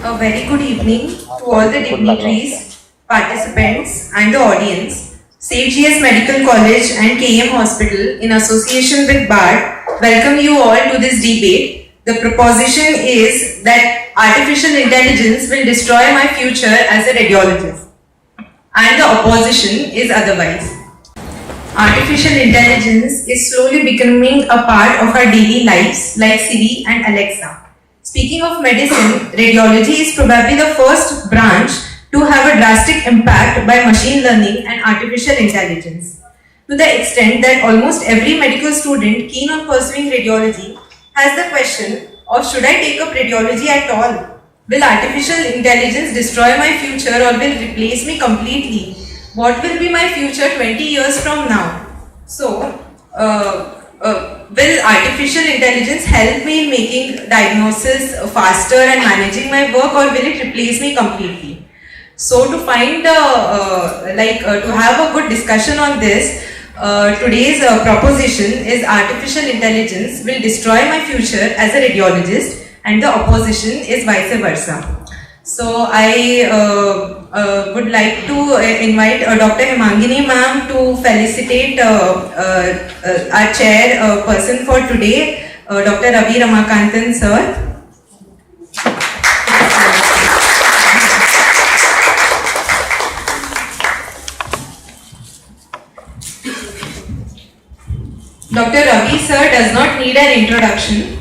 A very good evening to all the dignitaries, participants and the audience. CGS Medical College and KEM Hospital in association with BARD welcome you all to this debate. The proposition is that artificial intelligence will destroy my future as a radiologist, and the opposition is otherwise. Artificial intelligence is slowly becoming a part of our daily lives like Siri and Alexa. Speaking of medicine, radiology is probably the first branch to have a drastic impact by machine learning and artificial intelligence, to the extent that almost every medical student keen on pursuing radiology has the question of should I take up radiology at all? Will artificial intelligence destroy my future or will replace me completely? What will be my future 20 years from now? So, will artificial intelligence help me in making diagnosis faster and managing my work, or will it replace me completely? So to find to have a good discussion on this, today's proposition is artificial intelligence will destroy my future as a radiologist, and the opposition is vice versa. So I would like to invite Dr. Hemangini ma'am to felicitate our chair person for today, Dr. Ravi Ramakantan sir. Dr. Ravi sir does not need an introduction.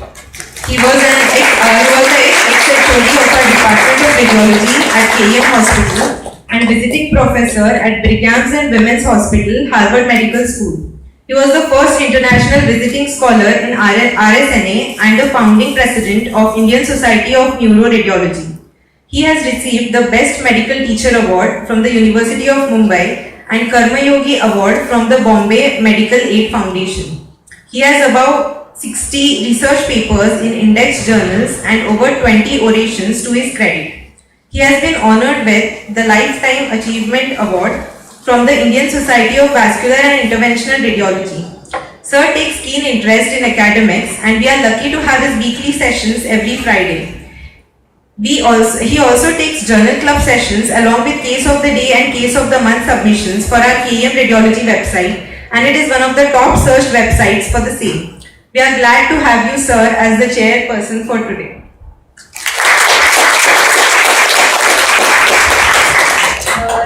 He was the ex-HOD of our Department of Radiology at KEM Hospital and visiting professor at Brigham's and Women's Hospital, Harvard Medical School. He was the first international visiting scholar in RSNA and the founding president of Indian Society of Neuroradiology. He has received the Best Medical Teacher Award from the University of Mumbai and Karma Yogi Award from the Bombay Medical Aid Foundation. He has about 60 research papers in index journals and over 20 orations to his credit. He has been honored with the Lifetime Achievement Award from the Indian Society of Vascular and Interventional Radiology. Sir takes keen interest in academics and we are lucky to have his weekly sessions every Friday. He also takes journal club sessions along with case of the day and case of the month submissions for our KEM Radiology website, and it is one of the top searched websites for the same. We are glad to have you, sir, as the chairperson for today.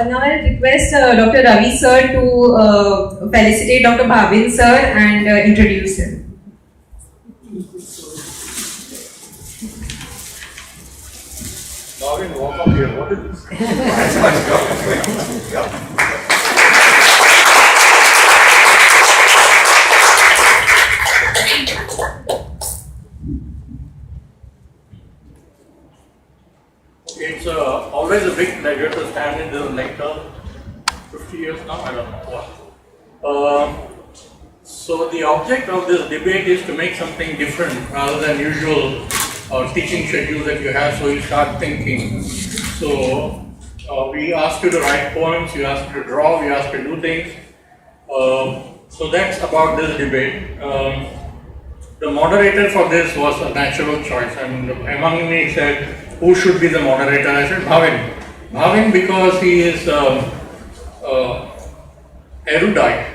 Now I will request Dr. Ravi sir to felicitate Dr. Bhavin sir and introduce him. Bhavin, walk up here. What is this? It's always a big pleasure to stand in this lecture. 50 years now, I don't know what. So the object of this debate is to make something different rather than usual teaching schedule that you have, so you start thinking. So we ask you to write poems, we ask you to draw, we ask you to do things. So that's about this debate. The moderator for this was a natural choice, and among me said, who should be the moderator? I said, Bhavin. Bhavin because he is erudite,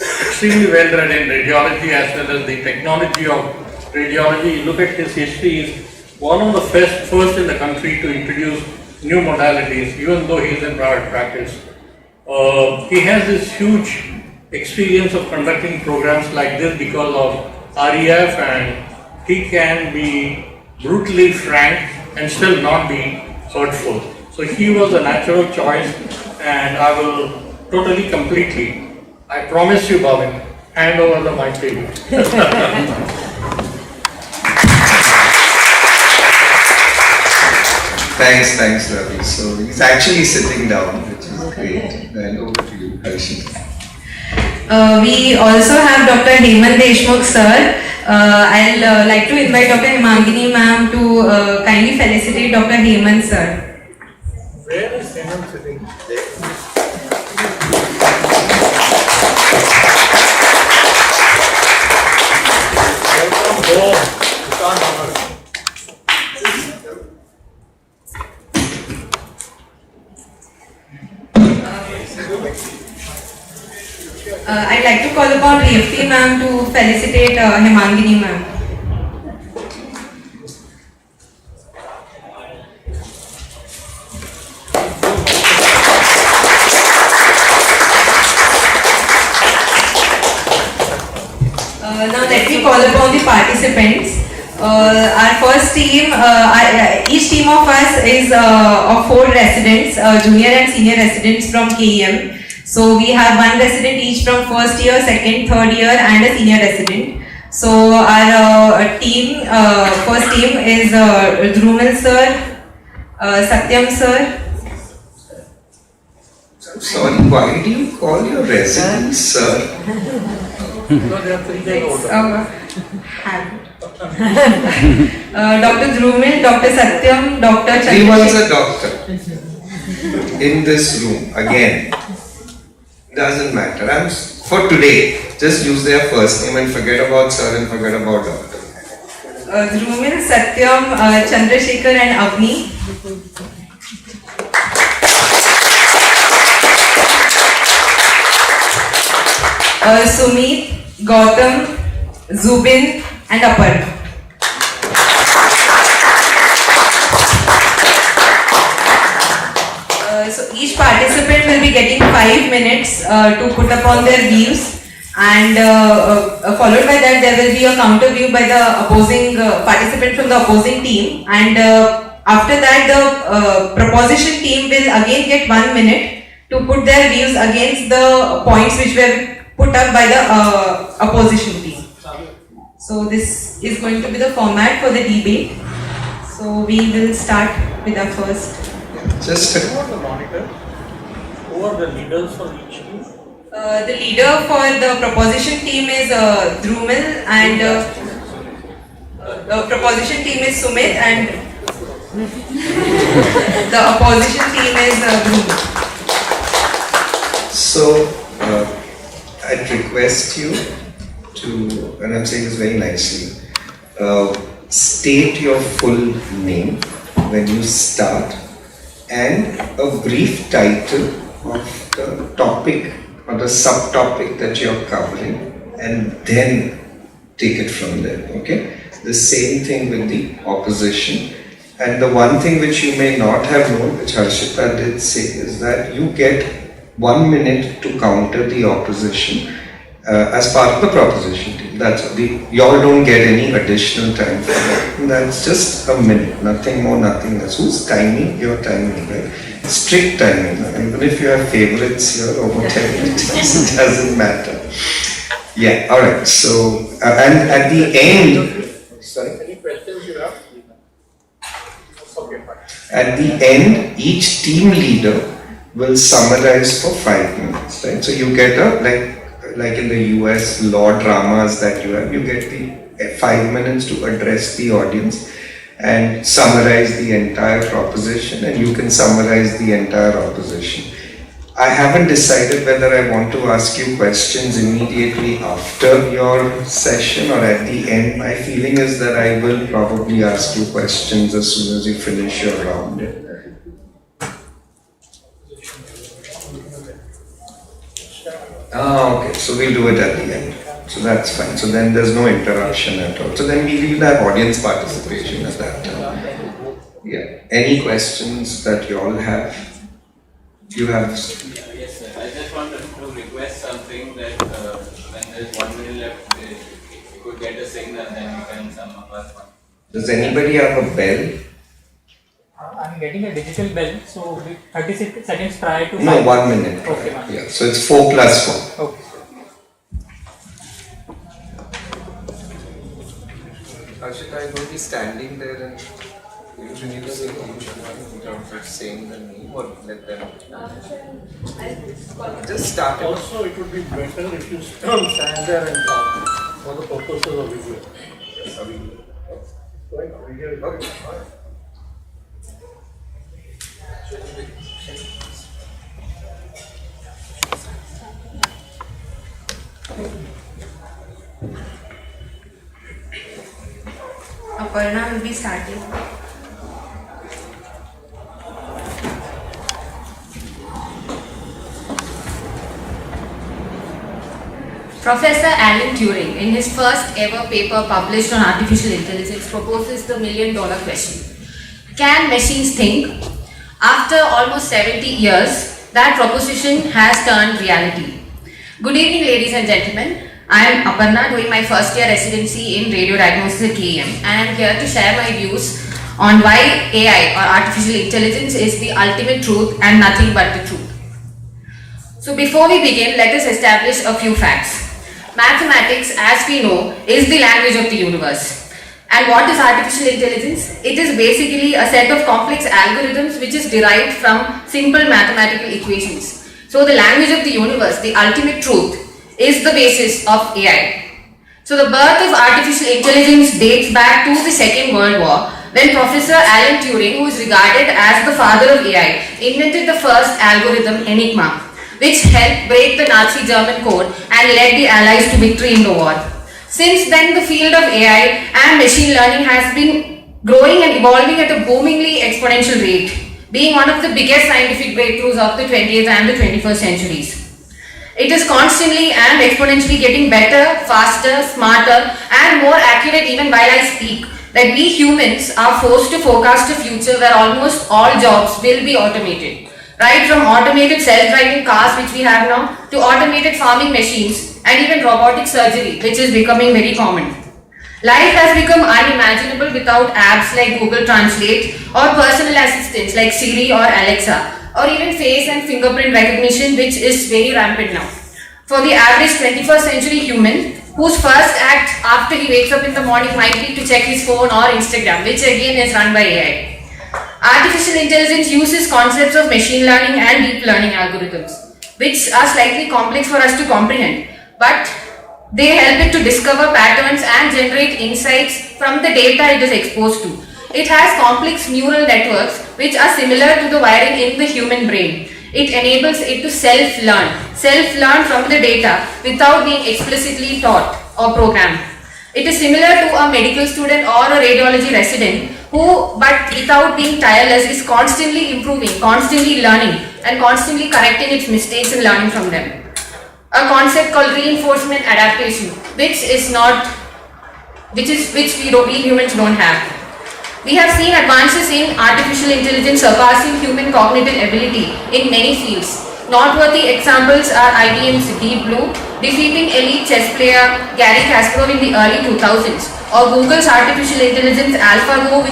extremely well read in radiology as well as the technology of radiology. You look at his history, he is one of the first in the country to introduce new modalities, even though he is in private practice. He has this huge experience of conducting programs like this because of REF, and he can be brutally frank and still not be hurtful. So he was a natural choice, and I will totally, completely, I promise you, Bhavin, hand over the mic to you. Thanks, Ravi. So he's actually sitting down, which is great. And over to you, Harshit. We also have Dr. Hemant Deshmukh sir. I'll like to invite Dr. Hemangini ma'am to kindly felicitate Dr. Hemant sir. Where is Hemant sitting? Welcome home. You can't honor. call upon Revati ma'am to felicitate Hemangini ma'am. Now let me call upon the participants. Our first team, each team of us is of 4 residents, junior and senior residents from KEM. So we have 1 resident each from first year, second, third year and a senior resident. So our team, first team is Drumil sir, Satyam sir. Sorry, why do you call your residents sir? No, they are 3 days older. Dr. Drumil, Dr. Satyam, Dr. Everyone's Chandrasekhar. a doctor in this room again. Doesn't matter. For today, just use their first name and forget about sir and forget about doctor. Drumil, Satyam, Chandrasekhar and Avni. Sumit, Gautam, Zubin and Aparna. So each participant will be getting 5 minutes to put upon their views, and followed by that there will be a counter view by the opposing participant from the opposing team, and after that the proposition team will again get 1 minute to put their views against the points which were put up by the opposition team. So this is going to be the format for the debate. So we will start with our first. Just Who are the monitors? Who are the leaders for each team? The leader for the proposition team is Drumil, and the proposition team is Sumit, and the opposition team is Drumil. So, I'd request you to, and I'm saying this very nicely, state your full name when you start and a brief title of the topic or the subtopic that you're covering, and then take it from there, okay? The same thing with the opposition. And the one thing which you may not have known, which Harshita did say, is that you get 1 minute to counter the opposition as part of the proposition team. That's y'all don't get any additional time for that. And that's just a minute, nothing more, nothing less. Who's timing? You're timing, right? Strict timing. Even if you have favorites here or whatever, it doesn't matter. Yeah, alright. So, and at the end, sorry? Any questions you have? Okay, fine. At the end, each team leader will summarize for 5 minutes, right? So you get like in the US law dramas that you have, you get the 5 minutes to address the audience and summarize the entire proposition, and you can summarize the entire opposition. I haven't decided whether I want to ask you questions immediately after your session or at the end. My feeling is that I will probably ask you questions as soon as you finish your round. Okay, so we'll do it at the end. So that's fine. So then there's no interruption at all. So then we will have audience participation at that time. Yeah. Any questions that you all have? You have? Yes, sir. I just wanted to request something that when there's 1 minute left, you could get a signal, then you can sum up our point. Does anybody have a bell? I'm getting a digital bell, so 36 seconds prior to No, 5. 1 minute. Okay, 1 minute. Yeah, so it's 4 plus 1. Okay. Ashita, I will be standing there and you need to say in terms of saying the name or let them. Just start it. Also, it would be better if you stand there and talk for the purposes of video. Okay. Aparna will be starting. Professor Alan Turing, in his first ever paper published on artificial intelligence, proposes the million-dollar question. Can machines think? After almost 70 years, that proposition has turned reality. Good evening, ladies and gentlemen. I am Aparna, doing my first year residency in radio diagnosis at KEM, and I am here to share my views on why AI or artificial intelligence is the ultimate truth and nothing but the truth. So before we begin, let us establish a few facts. Mathematics, as we know, is the language of the universe. And what is artificial intelligence? It is basically a set of complex algorithms which is derived from simple mathematical equations. So the language of the universe, the ultimate truth, is the basis of AI. So the birth of artificial intelligence dates back to the Second World War, when Professor Alan Turing, who is regarded as the father of AI, invented the first algorithm, Enigma, which helped break the Nazi German code and led the Allies to victory in the war. Since then, the field of AI and machine learning has been growing and evolving at a boomingly exponential rate, being one of the biggest scientific breakthroughs of the 20th and the 21st centuries. It is constantly and exponentially getting better, faster, smarter, and more accurate even while I speak, that we humans are forced to forecast a future where almost all jobs will be automated. Right from automated self-driving cars which we have now, to automated farming machines and even robotic surgery, which is becoming very common. Life has become unimaginable without apps like Google Translate or personal assistants like Siri or Alexa, or even face and fingerprint recognition, which is very rampant now. For the average 21st century human, whose first act after he wakes up in the morning might be to check his phone or Instagram, which again is run by AI. Artificial intelligence uses concepts of machine learning and deep learning algorithms, which are slightly complex for us to comprehend, but they help it to discover patterns and generate insights from the data it is exposed to. It has complex neural networks which are similar to the wiring in the human brain. It enables it to self-learn from the data without being explicitly taught or programmed. It is similar to a medical student or a radiology resident who, but without being tireless, is constantly improving, constantly learning, and constantly correcting its mistakes and learning from them. A concept called reinforcement adaptation, which we humans don't have. We have seen advances in artificial intelligence surpassing human cognitive ability in many fields. Noteworthy examples are IBM's Deep Blue defeating elite chess player Garry Kasparov in the early 2000s, or Google's artificial intelligence AlphaGo,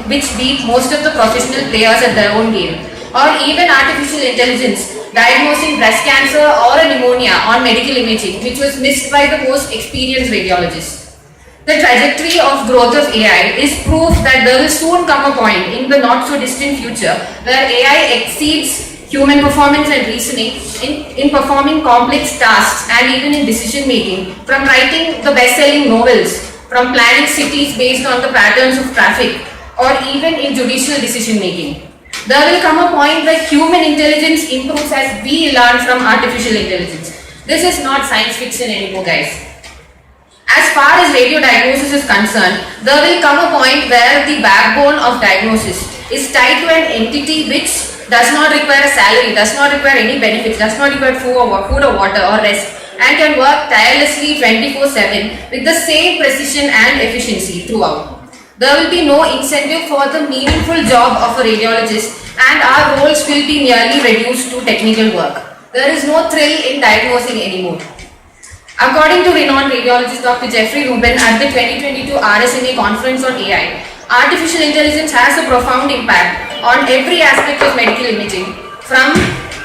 which beat most of the professional players at their own game, or even artificial intelligence diagnosing breast cancer or a pneumonia on medical imaging, which was missed by the most experienced radiologists. The trajectory of growth of AI is proof that there will soon come a point in the not so distant future where AI exceeds human performance and reasoning in performing complex tasks and even in decision making, from writing the best-selling novels, from planning cities based on the patterns of traffic, or even in judicial decision making. There will come a point where human intelligence improves as we learn from artificial intelligence. This is not science fiction anymore, guys. As far as radio diagnosis is concerned, there will come a point where the backbone of diagnosis is tied to an entity which does not require a salary, does not require any benefits, does not require food or water or rest, and can work tirelessly 24/7 with the same precision and efficiency throughout. There will be no incentive for the meaningful job of a radiologist, and our roles will be merely reduced to technical work. There is no thrill in diagnosing anymore. According to renowned radiologist Dr. Jeffrey Rubin at the 2022 RSNA conference on AI, artificial intelligence has a profound impact on every aspect of medical imaging, from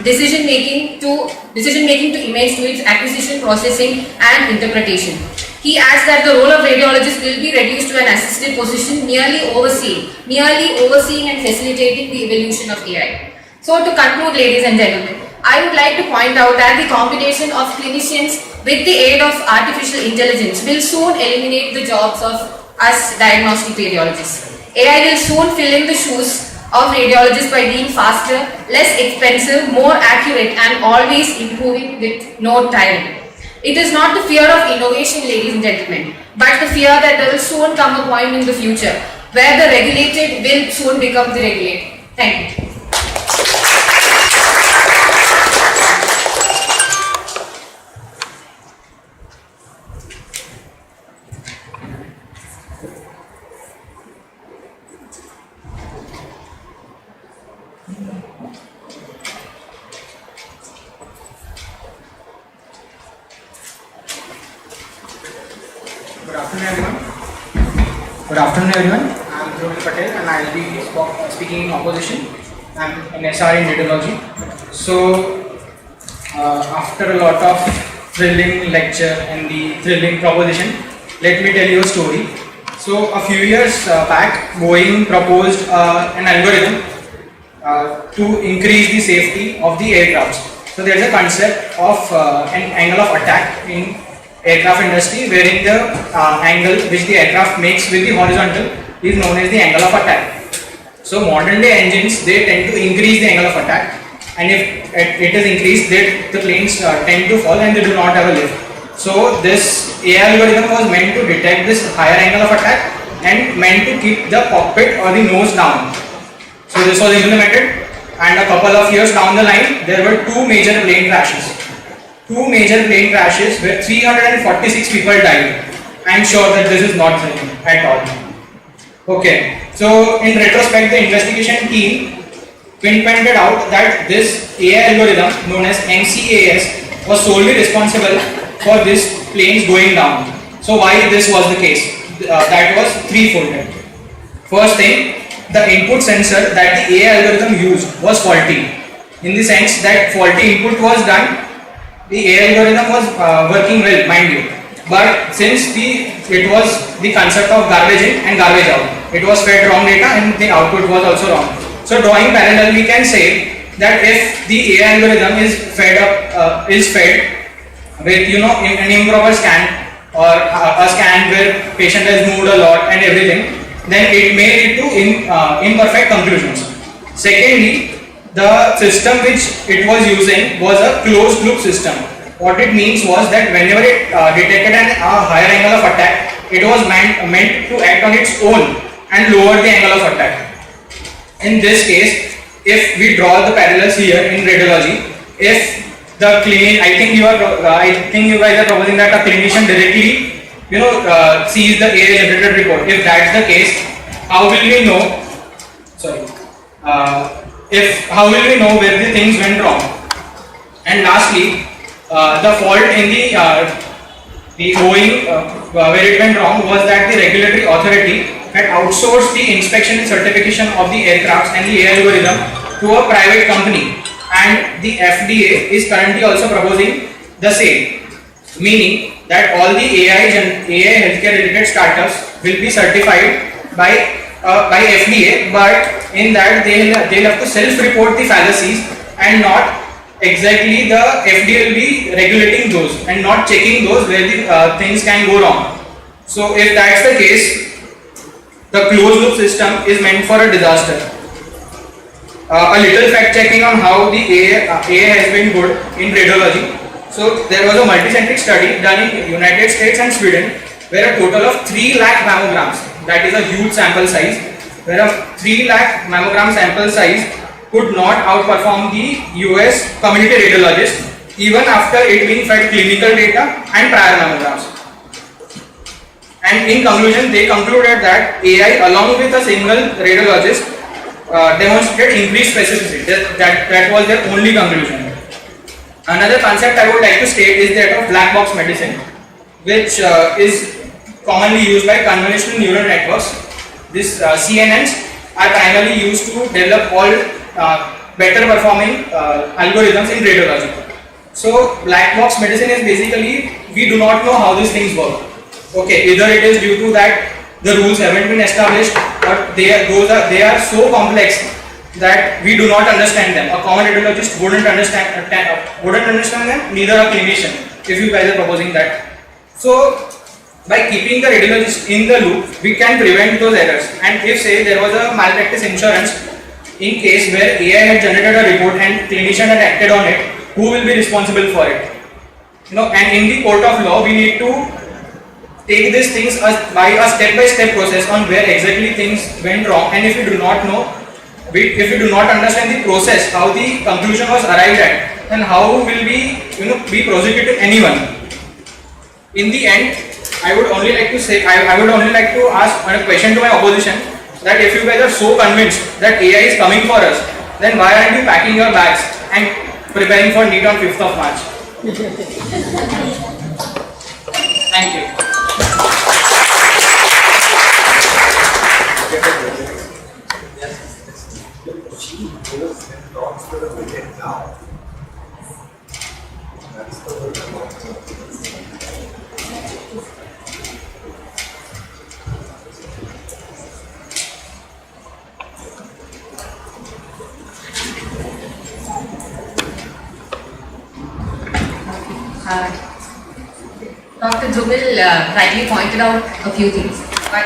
decision making to image to its acquisition, processing and interpretation. He adds that the role of radiologist will be reduced to an assisted position, merely overseeing and facilitating the evolution of AI. So to conclude, ladies and gentlemen, I would like to point out that the combination of clinicians with the aid of artificial intelligence will soon eliminate the jobs of us diagnostic radiologists. AI will soon fill in the shoes of radiologists by being faster, less expensive, more accurate and always improving with no tiring. It is not the fear of innovation, ladies and gentlemen, but the fear that there will soon come a point in the future where the regulated will soon become the regulated. Thank you. Good afternoon, everyone. Good afternoon, everyone. I'm Dr Patel, and I'll be speaking in opposition. I'm an SR in radiology. So, after a lot of thrilling lecture and the thrilling proposition, let me tell you a story. So, a few years back, Boeing proposed an algorithm to increase the safety of the aircrafts. So, there is a concept of an angle of attack in aircraft industry, wherein the angle which the aircraft makes with the horizontal is known as the angle of attack. So modern day engines, they tend to increase the angle of attack, and if it is increased, the planes tend to fall and they do not have a lift. So this AI algorithm was meant to detect this higher angle of attack and meant to keep the cockpit or the nose down. So this was implemented, and a couple of years down the line, there were two major plane crashes. Where 346 people died. I am sure that this is not thrilling at all. Okay, so in retrospect, the investigation team pinpointed out that this AI algorithm known as MCAS was solely responsible for these planes going down. So why this was the case? That was threefold. First thing, the input sensor that the AI algorithm used was faulty, in the sense that faulty input was done. The AI algorithm was working well, mind you, but since it was the concept of garbage in and garbage out, it was fed wrong data and the output was also wrong. So drawing parallel, we can say that if the AI algorithm is fed with an improper scan or a scan where patient has moved a lot and everything, then it may lead to imperfect conclusions. Secondly, the system which it was using was a closed loop system. What it means was that whenever it detected a higher angle of attack, it was meant to act on its own and lower the angle of attack. In this case, if we draw the parallels here in radiology, if the clinic, I think you guys are proposing that a clinician directly sees the AI generated report. If that's the case, how will we know? How will we know where the things went wrong? And lastly, the fault in the Boeing where it went wrong was that the regulatory authority had outsourced the inspection and certification of the aircrafts and the AI algorithm to a private company, and the FDA is currently also proposing the same, meaning that all the AI healthcare related startups will be certified by FDA, but in that they'll have to self-report the fallacies, and not exactly the FDA will be regulating those and not checking those where the things can go wrong. So if that's the case, the closed loop system is meant for a disaster. A little fact checking on how the AI has been good in radiology. So there was a multicentric study done in United States and Sweden, where a total of 3 lakh mammograms, that is a huge sample size, where a 3 lakh mammogram sample size could not outperform the US community radiologist even after it being fed clinical data and prior mammograms. And in conclusion, they concluded that AI along with a single radiologist demonstrated increased specificity. That was their only conclusion. Another concept I would like to state is that of black box medicine, which is commonly used by convolutional neural networks. These CNNs are primarily used to develop all better performing algorithms in radiology. So black box medicine is basically, we do not know how these things work. Okay, either it is due to that the rules haven't been established, or they are so complex that we do not understand them. A common radiologist wouldn't understand them, neither a clinician, if you guys are proposing that. So by keeping the radiologist in the loop, we can prevent those errors. And if say there was a malpractice insurance in case where AI had generated a report and clinician had acted on it, who will be responsible for it? And in the court of law, we need to take these things by a step-by-step process on where exactly things went wrong. And if we do not know, if we do not understand the process, how the conclusion was arrived at, then how will we be prosecuted anyone? In the end, I would only like to say, I would only like to ask a question to my opposition, that if you guys are so convinced that AI is coming for us, then why aren't you packing your bags and preparing for NEET on 5th of March? Thank you. Dr. Jubil rightly pointed out a few things, but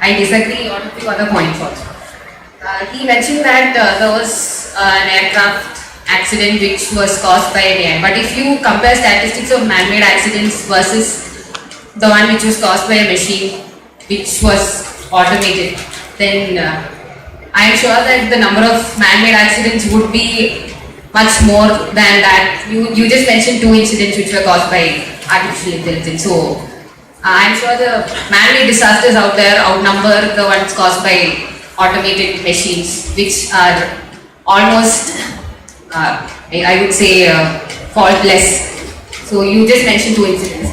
I disagree on a few other points also. He mentioned that there was an aircraft accident which was caused by AI, but if you compare statistics of man-made accidents versus the one which was caused by a machine which was automated, then I am sure that the number of man-made accidents would be much more than that. You just mentioned 2 incidents which were caused by artificial intelligence. So I am sure the man-made disasters out there outnumber the ones caused by automated machines, which are almost, I would say, faultless. So you just mentioned 2 incidents.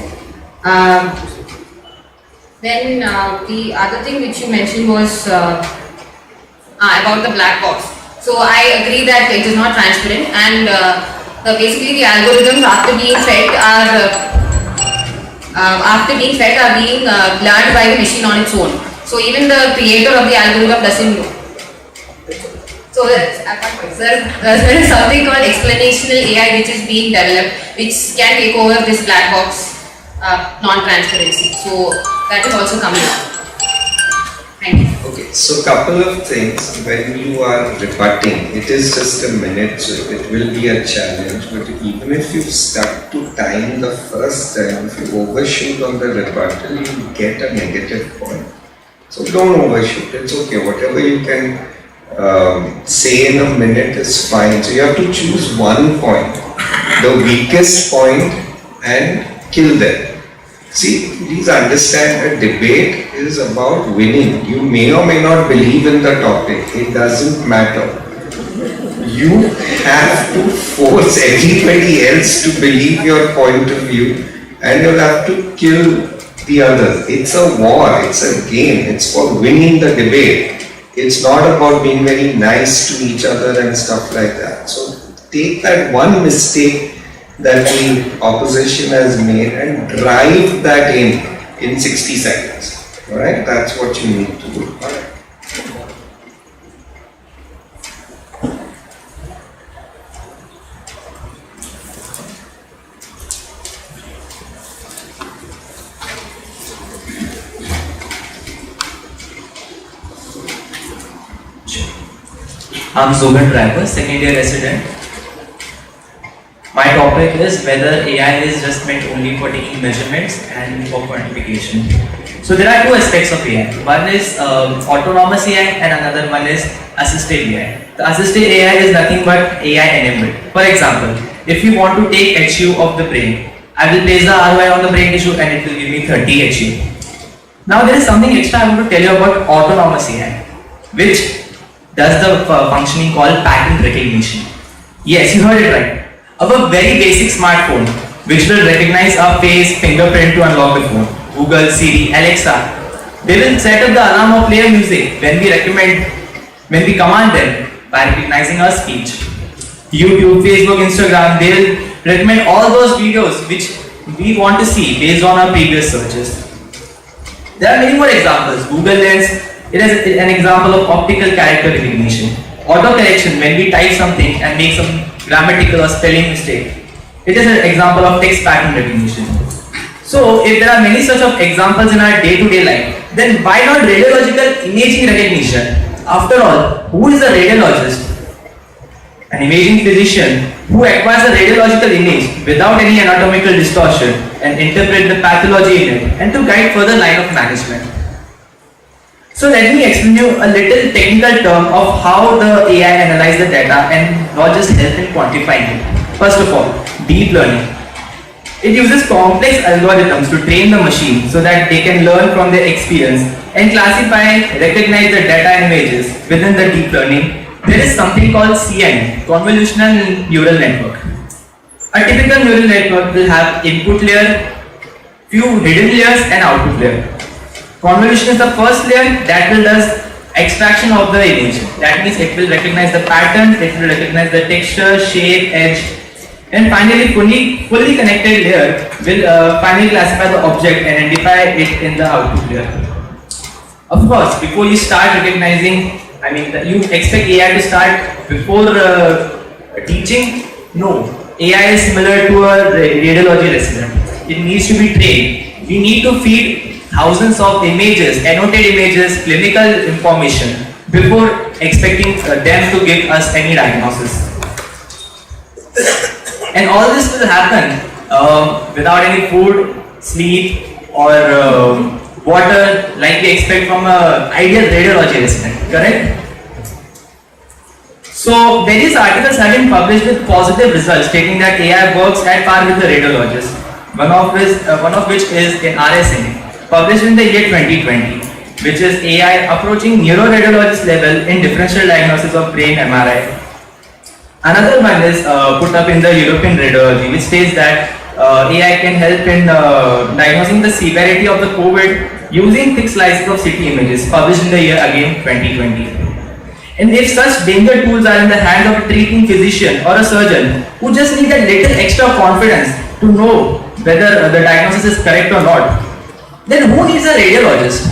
Then the other thing which you mentioned was about the black box. So I agree that it is not transparent, and basically the algorithms after being fed are being learned by the machine on its own. So even the creator of the algorithm doesn't know. So there is something called explanational AI which is being developed, which can take over this black box non-transparency. So that is also coming up. Thank you. Okay, so couple of things. When you are rebutting, it is just a minute, so it will be a challenge. But even if you stuck to time the first time, if you overshoot on the rebuttal, you get a negative point. So don't overshoot. It's okay. Whatever you can say in a minute is fine. So you have to choose one point, the weakest point, and kill them. See, please understand, a debate is about winning. You may or may not believe in the topic. It doesn't matter. You have to force everybody else to believe your point of view, and you'll have to kill the others. It's a war, it's a game, it's for winning the debate. It's not about being very nice to each other and stuff like that. So take that one mistake that the opposition has made and drive that in 60 seconds. Alright, that's what you need to do. Alright. I'm Zubin Driver, second year resident. My topic is whether AI is just meant only for taking measurements and for quantification. So there are 2 aspects of AI. One is autonomous AI and another one is assisted AI. The assisted AI is nothing but AI enabled. For example, if you want to take HU of the brain, I will place the ROI on the brain tissue and it will give me 30 HU. Now there is something extra I want to tell you about autonomous AI, which does the functioning called pattern recognition. Yes, you heard it right. Of a very basic smartphone, which will recognize our face, fingerprint to unlock the phone. Google, Siri, Alexa, they will set up the alarm or play music when we command them by recognizing our speech. YouTube, Facebook, Instagram, they will recommend all those videos which we want to see based on our previous searches. There are many more examples. Google Lens, it is an example of optical character recognition. Auto-correction, when we type something and make some grammatical or spelling mistake. It is an example of text pattern recognition. So, if there are many such of examples in our day-to-day life, then why not radiological imaging recognition? After all, who is a radiologist? An imaging physician who acquires a radiological image without any anatomical distortion and interpret the pathology in it and to guide further line of management. So let me explain you a little technical term of how the AI analyzes the data and not just help in quantifying it. First of all, deep learning. It uses complex algorithms to train the machine so that they can learn from their experience and classify, recognize the data and images within the deep learning. There is something called CN, convolutional neural network. A typical neural network will have input layer, few hidden layers and output layer. Convolution is the first layer that will do extraction of the image. That means it will recognize the patterns, it will recognize the texture, shape, edge, and finally fully connected layer will finally classify the object and identify it in the output layer. Of course, before you start recognizing, you expect AI to start before teaching? No. AI is similar to a radiology resident. It needs to be trained. We need to feed thousands of images, annotated images, clinical information before expecting them to give us any diagnosis. And all this will happen without any food, sleep, or water like we expect from an ideal radiology resident, correct? So various articles have been published with positive results stating that AI works at par with the radiologist. One of which is in RSN, published in the year 2020, which is AI approaching neuroradiologist level in differential diagnosis of brain MRI. Another one is put up in the European Radiology, which states that AI can help in diagnosing the severity of the COVID using thick slices of CT images, published in the year again 2020. And if such danger tools are in the hand of a treating physician or a surgeon who just need a little extra confidence to know whether the diagnosis is correct or not, then who needs a radiologist?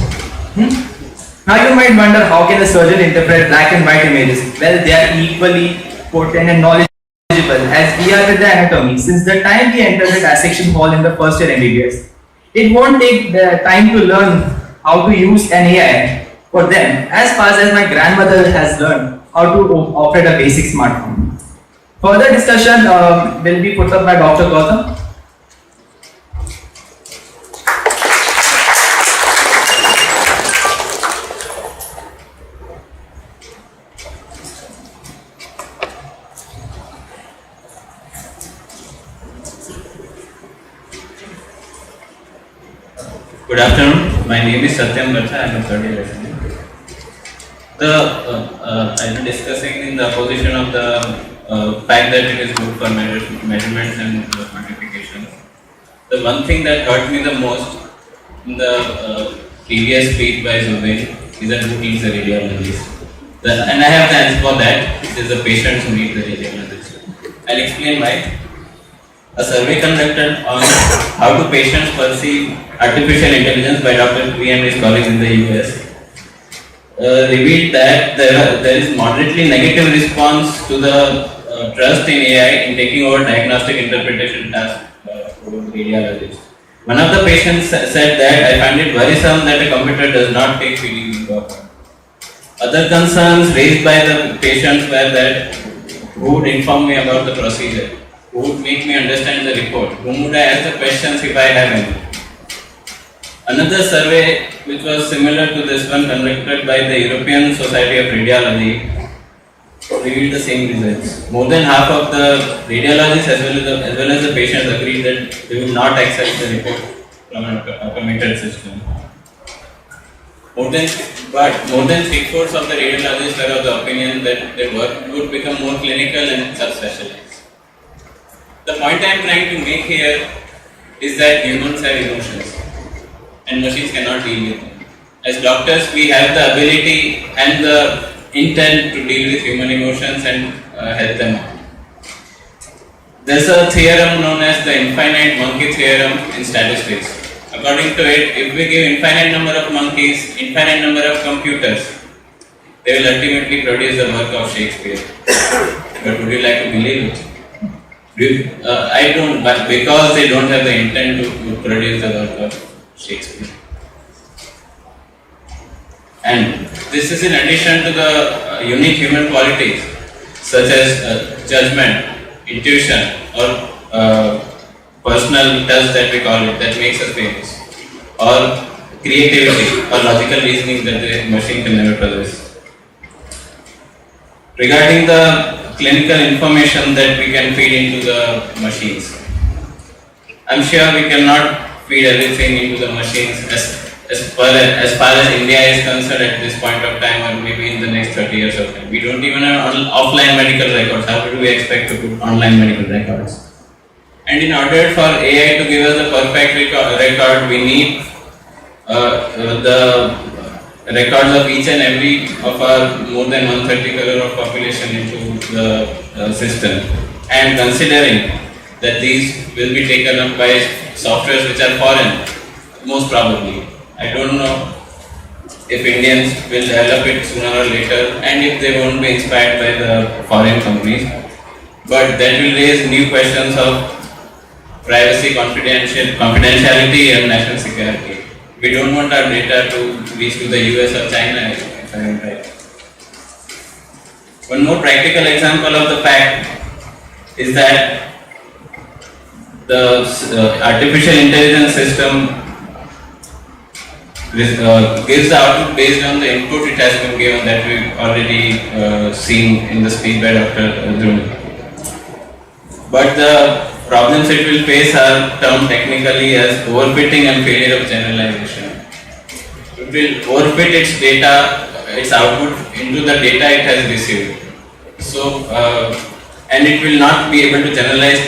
Now you might wonder, how can a surgeon interpret black and white images? Well, they are equally potent and knowledgeable as we are with the anatomy. Since the time we enter the dissection hall in the first year MBBS, it won't take the time to learn how to use an AI for them as fast as my grandmother has learned how to operate a basic smartphone. Further discussion will be put up by Dr. Gautam. Good afternoon. My name is Seth. I am a third year resident. I've been discussing in the opposition of the fact that it is good for measurements and quantification. The one thing that hurt me the most in the previous speech by Zubin is that who needs a radiologist. And I have the answer for that. It is the patients who need the radiologist. I'll explain why. A survey conducted on how do patients perceive artificial intelligence by Dr. Ravi and his colleagues in the US revealed that there is moderately negative response to the trust in AI in taking over diagnostic interpretation tasks for radiologists. One of the patients said that I find it worrisome that a computer does not take feeding into account. Other concerns raised by the patients were that who would inform me about the procedure? Who would make me understand the report? Whom would I ask the questions if I have any? Another survey which was similar to this one conducted by the European Society of Radiology revealed the same results. More than half of the radiologists as well as the patients agreed that they will not accept the report from an automated system. More than 3/4 of the radiologists are of the opinion that their work would become more clinical and subspecialized. The point I am trying to make here is that humans have emotions and machines cannot deal with them. As doctors, we have the ability and the intent to deal with human emotions and help them out. There's a theorem known as the infinite monkey theorem in statistics. According to it, if we give infinite number of monkeys, infinite number of computers, they will ultimately produce the work of Shakespeare. But would you like to believe it? I don't, but because they don't have the intent to produce the work of Shakespeare. And this is in addition to the unique human qualities such as judgment, intuition, or personal touch that we call it, that makes us famous, or creativity or logical reasoning that the machine can never possess. Regarding the clinical information that we can feed into the machines, I'm sure we cannot feed everything into the machines as far as India is concerned at this point of time, or maybe in the next 30 years of time. We don't even have offline medical records. How do we expect to put online medical records? And in order for AI to give us the perfect record, we need the records of each and every of our more than 130 crore of population into the system. And considering that these will be taken up by softwares which are foreign, most probably. I don't know if Indians will develop it sooner or later, and if they won't be inspired by the foreign companies. but that will raise new questions of privacy, confidentiality and national security. We don't want our data to reach to the US or China, if I am right. One more practical example of the fact is that the artificial intelligence system gives the output based on the input it has been given, that we've already seen in the speech by Dr. Ravi. But the problems it will face are termed technically as overfitting and failure of generalization. It will overfit its data, its output into the data it has received. So, and it will not be able to generalize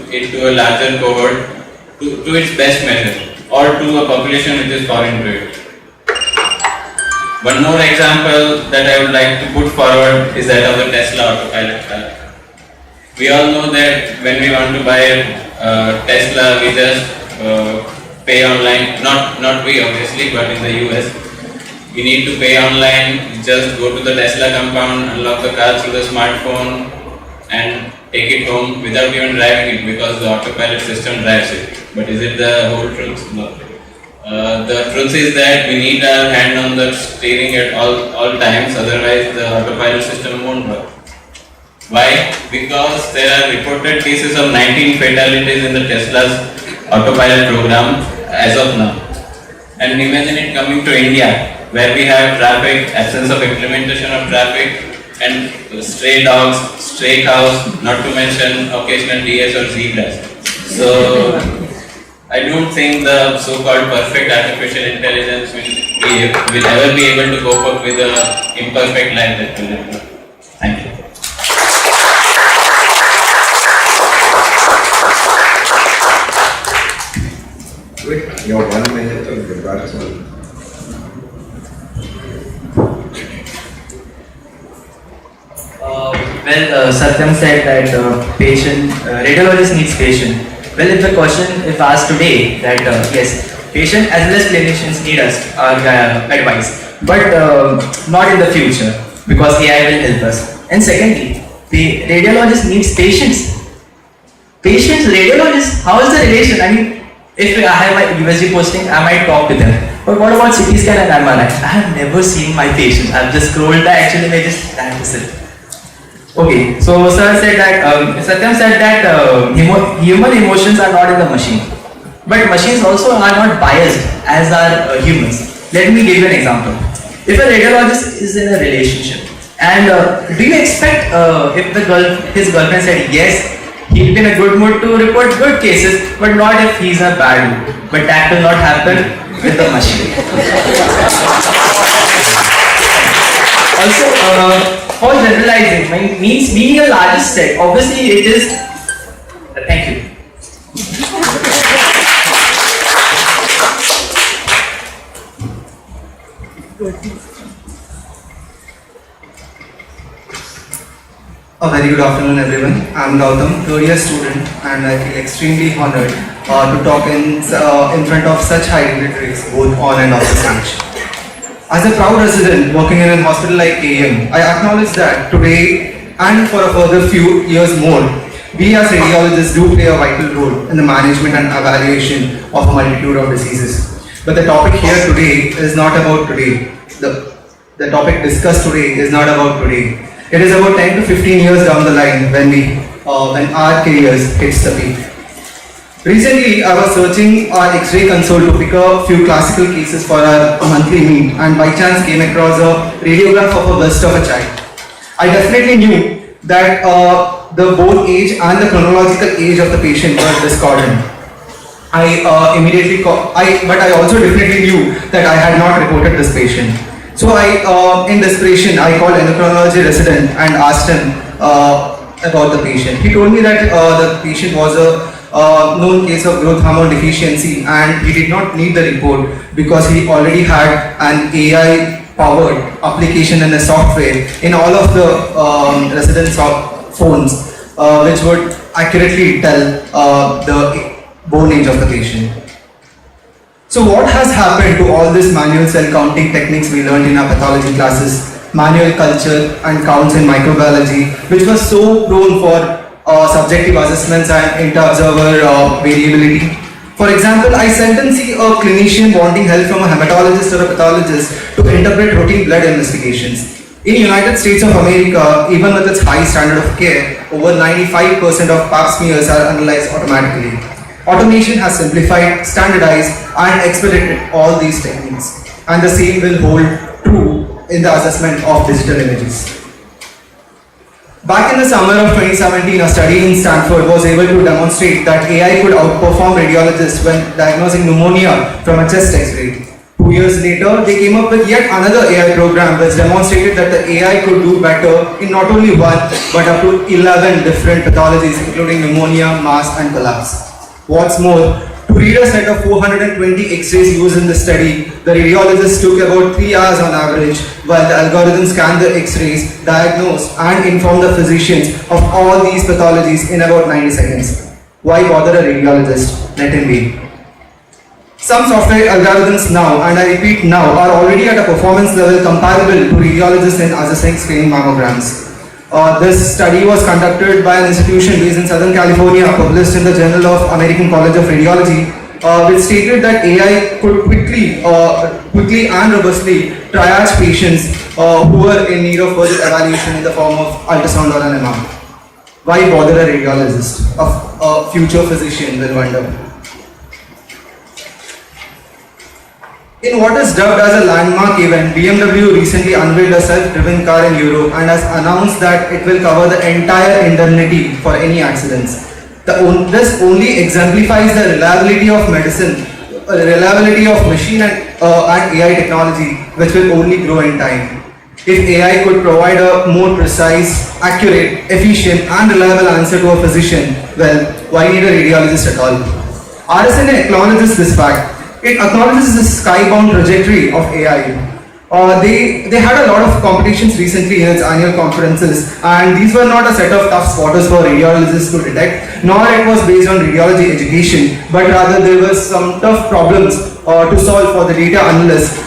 into a larger cohort to its best measure or to a population which is foreign to it. One more example that I would like to put forward is that of the Tesla autopilot car. We all know that when we want to buy a Tesla, we just pay online. Not we obviously, but in the US, we need to pay online. Just go to the Tesla compound, unlock the car through the smartphone, and take it home without even driving it, because the autopilot system drives it. But is it the whole truth? No. The truth is that we need our hand on the steering at all times, otherwise the autopilot system won't work. Why? Because there are reported cases of 19 fatalities in the Tesla's autopilot program as of now. And imagine it coming to India, where we have traffic, absence of implementation of traffic, and stray dogs, stray cows, not to mention occasional DS or zebras. So I don't think the so-called perfect artificial intelligence will ever be able to cope up with the imperfect life that we live. Thank you. Wait, your 1 minute of rebuttal. Satyam said that radiologist needs patient. Well, if the question is asked today that yes, patient as well as clinicians need us, our advice, but not in the future, because AI will help us. And secondly, the radiologist needs patients. Patients, radiologists, how is the relation? I mean, if I have my USG posting, I might talk to them. But what about CT scan and MRI? I have never seen my patients. I've just scrolled the actual images, that is it. Okay, so sir said that, Satyam said that human emotions are not in the machine. But machines also are not biased as are humans. Let me give you an example. If a radiologist is in a relationship, and do you expect if his girlfriend said yes, he'll be in a good mood to report good cases, but not if he's in a bad mood. But that will not happen with the machine. Also, for generalizing means being a largest set. Obviously, it is. Thank you. A very good afternoon, everyone. I'm Gautam, third-year student, and I feel extremely honored to talk in front of such high dignitaries, both on and off the stage. As a proud resident working in a hospital like KEM, I acknowledge that today and for a further few years more, we as radiologists do play a vital role in the management and evaluation of a multitude of diseases. But the topic here today is not about today. The topic discussed today is not about today. It is about 10 to 15 years down the line when our careers hits the peak. Recently, I was searching our X-ray console to pick a few classical cases for our monthly meet, and by chance came across a radiograph of a bust of a child. I definitely knew that the both age and the chronological age of the patient were discordant. I also definitely knew that I had not reported this patient. So in desperation, I called endocrinology resident and asked him about the patient. He told me that the patient was a known case of growth hormone deficiency, and he did not need the report because he already had an AI-powered application and a software in all of the residents' phones, which would accurately tell the bone age of the patient. So what has happened to all this manual cell counting techniques we learned in our pathology classes, manual culture and counts in microbiology, which was so prone for subjective assessments and inter-observer variability. For example, I seldom see a clinician wanting help from a hematologist or a pathologist to interpret routine blood investigations. In United States of America, even with its high standard of care, over 95% of pap smears are analyzed automatically. Automation has simplified, standardized, and expedited all these techniques, and the same will hold true in the assessment of digital images. Back in the summer of 2017, a study in Stanford was able to demonstrate that AI could outperform radiologists when diagnosing pneumonia from a chest X-ray. 2 years later, they came up with yet another AI program which demonstrated that the AI could do better in not only one but up to 11 different pathologies including pneumonia, mass and collapse. What's more, to read a set of 420 X-rays used in the study, the radiologist took about 3 hours on average, while the algorithm scanned the X-rays, diagnosed and informed the physicians of all these pathologies in about 90 seconds. Why bother a radiologist? Let him be. Some software algorithms now, and I repeat now, are already at a performance level comparable to radiologists in assessing screening mammograms. This study was conducted by an institution based in Southern California, published in the Journal of American College of Radiology, which stated that AI could quickly and robustly triage patients who were in need of further evaluation in the form of ultrasound or an MR. Why bother a radiologist? A future physician will wonder. In what is dubbed as a landmark event, BMW recently unveiled a self-driven car in Europe and has announced that it will cover the entire indemnity for any accidents. This only exemplifies the reliability of medicine, reliability of machine and AI technology, which will only grow in time. If AI could provide a more precise, accurate, efficient and reliable answer to a physician, well, why need a radiologist at all? RSNA acknowledges this fact. It acknowledges the skybound trajectory of AI. They had a lot of competitions recently in its annual conferences, and these were not a set of tough spotters for radiologists to detect, nor it was based on radiology education, but rather there were some tough problems to solve for the data analysts,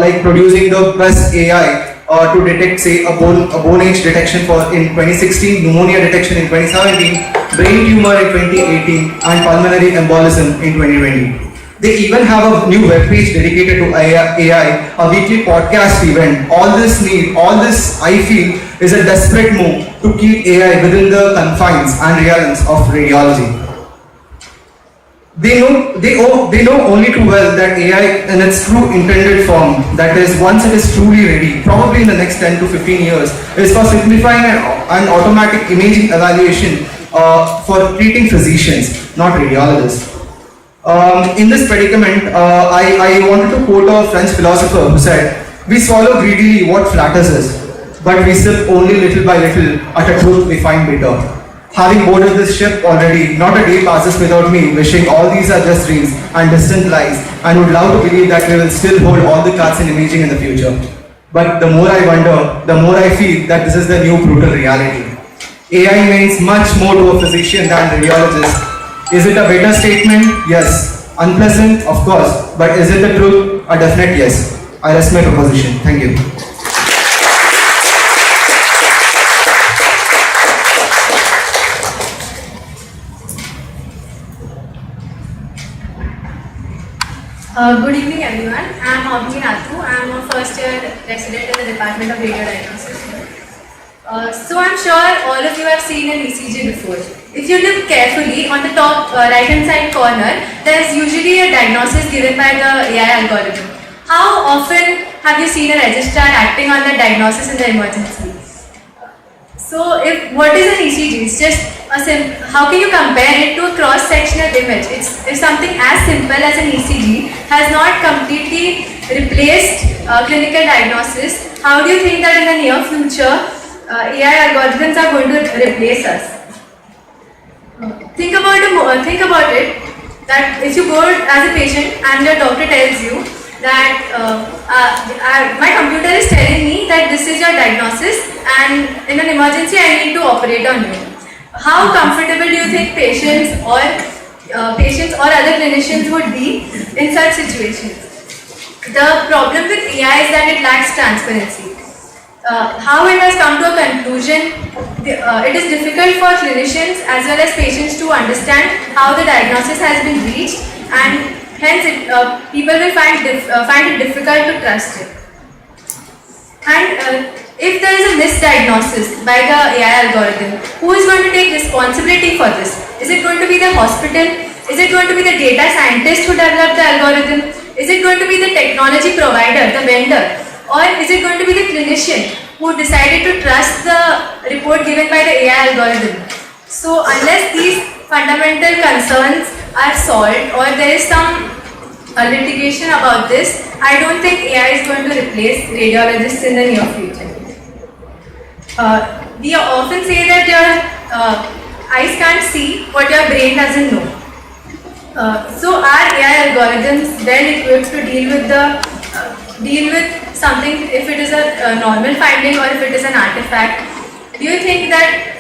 like producing the best AI to detect, say, a bone age detection in 2016, pneumonia detection in 2017, brain tumor in 2018, and pulmonary embolism in 2020. They even have a new webpage dedicated to AI, a weekly podcast event. All this I feel, is a desperate move to keep AI within the confines and realms of radiology. They know only too well that AI in its true intended form, that is, once it is truly ready, probably in the next 10 to 15 years, is for simplifying an automatic imaging evaluation for treating physicians, not radiologists. In this predicament, I wanted to quote a French philosopher who said, "We swallow greedily what flatters us, but we sip only little by little at a truth we find bitter." Having boarded this ship already, not a day passes without me wishing all these are just dreams and distant lies, and would love to believe that we will still hold all the cards in imaging in the future. But the more I wonder, the more I feel that this is the new brutal reality. AI means much more to a physician than a radiologist. Is it a better statement? Yes. Unpleasant? Of course. But is it the truth? A definite yes. I rest my proposition. Thank you. Good evening everyone. I am Abhi Nathu. I am a first year resident in the Department of Radiodiagnosis. So I'm sure all of you have seen an ECG before. If you look carefully, on the top right hand side corner, there is usually a diagnosis given by the AI algorithm. How often have you seen a registrar acting on the diagnosis in the emergency? So what is an ECG? It's just how can you compare it to a cross-sectional image? If something as simple as an ECG has not completely replaced clinical diagnosis, how do you think that in the near future AI algorithms are going to replace us? Think about it, that if you go as a patient and your doctor tells you that my computer is telling me that this is your diagnosis and in an emergency I need to operate on you. How comfortable do you think patients or other clinicians would be in such situations? The problem with AI is that it lacks transparency. How it has come to a conclusion it is difficult for clinicians as well as patients to understand how the diagnosis has been reached, and hence people will find it difficult to trust it. And if there is a misdiagnosis by the AI algorithm, who is going to take responsibility for this? Is it going to be the hospital? Is it going to be the data scientist who developed the algorithm? Is it going to be the technology provider, the vendor? Or is it going to be the clinician who decided to trust the report given by the AI algorithm? So unless these fundamental concerns are solved or there is some litigation about this, I don't think AI is going to replace radiologists in the near future. We often say that your eyes can't see what your brain doesn't know. So are AI algorithms well equipped to deal with something, if it is a normal finding or if it is an artifact? Do you think that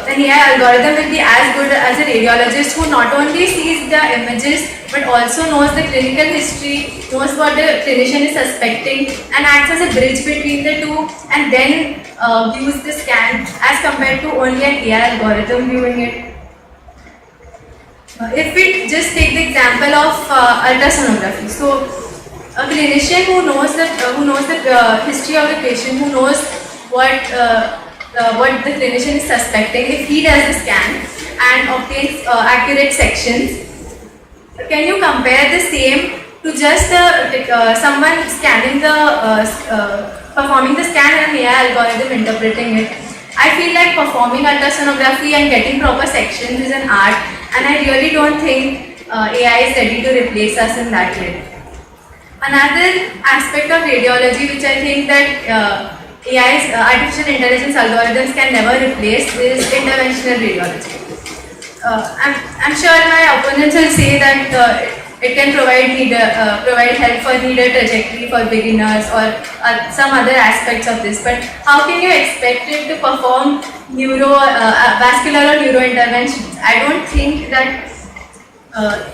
an AI algorithm will be as good as a radiologist who not only sees the images but also knows the clinical history, knows what the clinician is suspecting, and acts as a bridge between the two, and then views the scan as compared to only an AI algorithm viewing it? If we just take the example of ultrasonography, so a clinician who knows the history of the patient, who knows what the clinician is suspecting, if he does the scan and obtains accurate sections, can you compare the same to just someone scanning performing the scan and an AI algorithm interpreting it? I feel like performing ultrasonography and getting proper sections is an art, and I really don't think AI is ready to replace us in that way. Another aspect of radiology which I think that AI's artificial intelligence algorithms can never replace is interventional radiology. I'm sure my opponents will say that it can provide help for needle trajectory for beginners or some other aspects of this. But how can you expect it to perform vascular or neuro interventions? I don't think that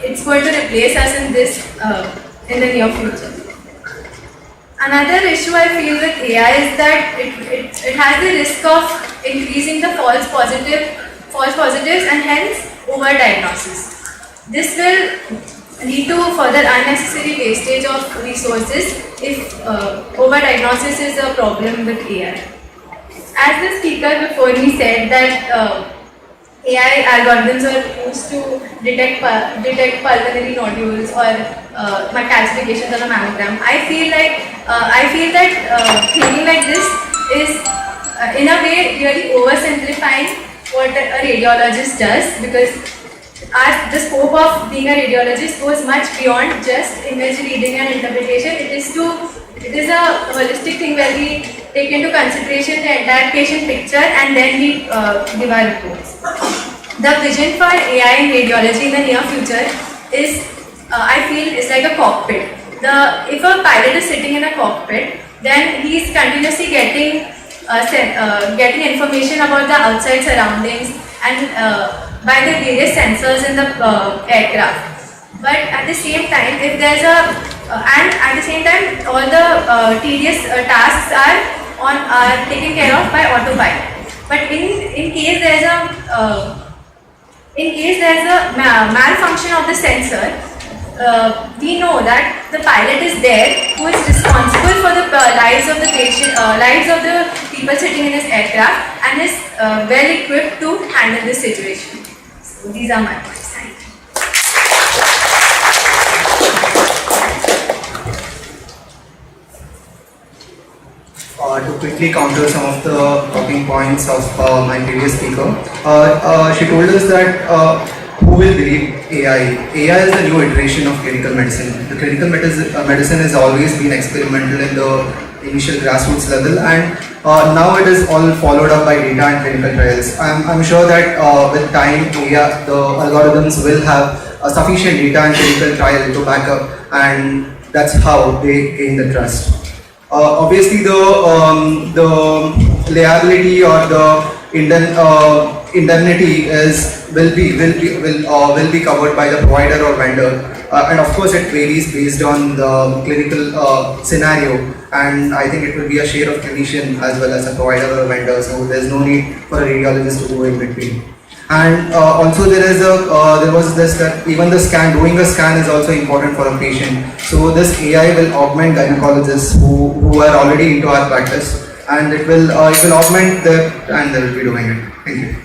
it's going to replace us in this in the near future. Another issue I feel with AI is that it has the risk of increasing the false positives and hence overdiagnosis. This will lead to further unnecessary wastage of resources if overdiagnosis is a problem with AI. As the speaker before me said that AI algorithms are used to detect pulmonary nodules or calcifications on a mammogram. I feel that thinking like this is in a way really oversimplifying what a radiologist does, because the scope of being a radiologist goes much beyond just image reading and interpretation. It is a holistic thing where we take into consideration the entire patient picture and then we give our reports. The vision for AI in radiology in the near future is, I feel, is like a cockpit. If a pilot is sitting in a cockpit, then he is continuously getting information about the outside surroundings and by the various sensors in the aircraft. But at the same time, if there's all the tedious tasks are taken care of by autopilot. But in case there's a malfunction of the sensor, we know that the pilot is there who is responsible for the lives of the patient, lives of the people sitting in his aircraft, and is well equipped to handle this situation. So these are my points. Thank you. To quickly counter some of the talking points of my previous speaker, she told us that who will believe AI? AI is the new iteration of clinical medicine. The clinical medicine has always been experimental in the initial grassroots level, and now it is all followed up by data and clinical trials. I'm sure that with time, the algorithms will have sufficient data and clinical trial to back up, and that's how they gain the trust. Obviously, the liability or the indemnity will be covered by the provider or vendor. and of course it varies based on the clinical scenario, and I think it will be a share of clinician as well as a provider or a vendor, so there's no need for a radiologist to go in between. And also there was this that even doing a scan is also important for a patient. So this AI will augment gynecologists who are already into our practice, and it will augment them and they will be doing it. Thank you.